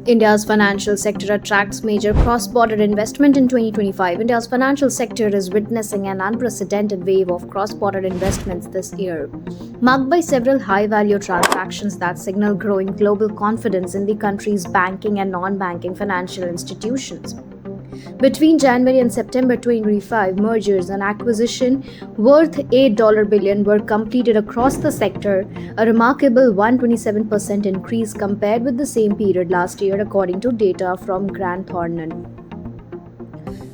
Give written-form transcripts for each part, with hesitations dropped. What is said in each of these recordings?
India's financial sector attracts major cross-border investment in 2025. India's financial sector is witnessing an unprecedented wave of cross-border investments this year, marked by several high-value transactions that signal growing global confidence in the country's banking and non-banking financial institutions. Between January and September 2025, mergers and acquisition worth $8 billion were completed across the sector, a remarkable 127% increase compared with the same period last year, according to data from Grant Thornton.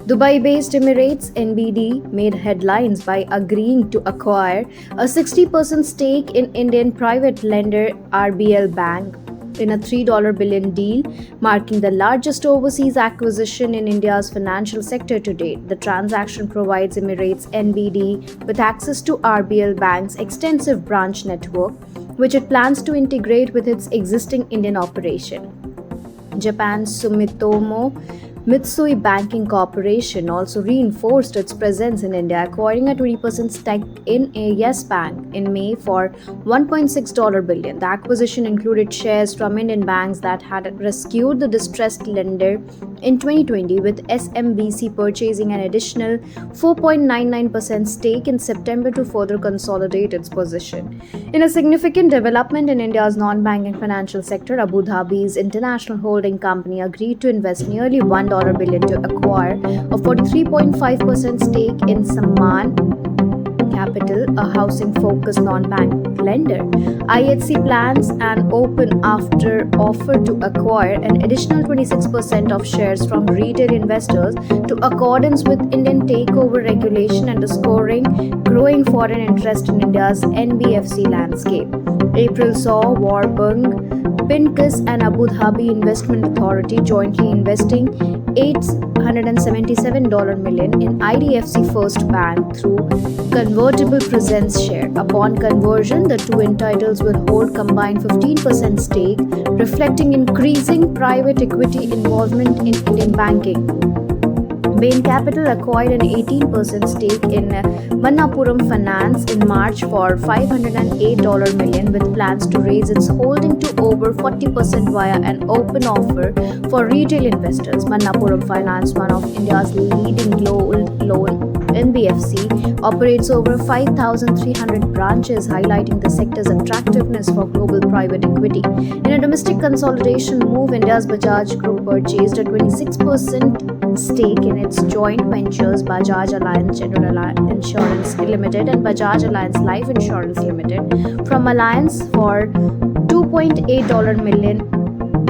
Dubai-based Emirates NBD made headlines by agreeing to acquire a 60% stake in Indian private lender RBL Bank in a $3 billion deal, marking the largest overseas acquisition in India's financial sector to date. The transaction provides Emirates NBD with access to RBL Bank's extensive branch network, which it plans to integrate with its existing Indian operation. Japan's Sumitomo Mitsui Banking Corporation also reinforced its presence in India, acquiring a 20% stake in Yes Bank in May for $1.6 billion. The acquisition included shares from Indian banks that had rescued the distressed lender in 2020, with SMBC purchasing an additional 4.99% stake in September to further consolidate its position. In a significant development in India's non-banking financial sector, Abu Dhabi's international holding company agreed to invest nearly $1 billion to acquire a 43.5% stake in Samman Capital, a housing-focused non-bank lender. IHC plans an open after offer to acquire an additional 26% of shares from retail investors to accordance with Indian takeover regulation, underscoring growing foreign interest in India's NBFC landscape. April saw Warburg Pincus and Abu Dhabi Investment Authority jointly investing $877 million in IDFC First Bank through convertible presence share. Upon conversion, the two entities will hold combined 15% stake, reflecting increasing private equity involvement in Indian banking. Bain Capital acquired an 18% stake in Manappuram Finance in March for $508 million, with plans to raise its holding to over 40% via an open offer for retail investors. Manappuram Finance, one of India's leading loan NBFC, operates over 5,300 branches, highlighting the sector's attractiveness for global private equity. In a domestic consolidation move, India's Bajaj Group purchased a 26% stake in its joint ventures Bajaj Allianz General Insurance Limited and Bajaj Allianz Life Insurance Limited from Allianz for $2.8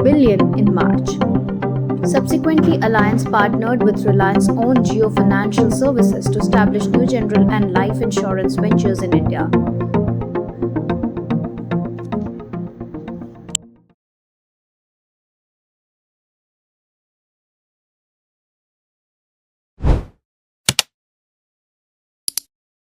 billion in March. Subsequently, Allianz partnered with Reliance-owned Jio Financial Services to establish new general and life insurance ventures in India.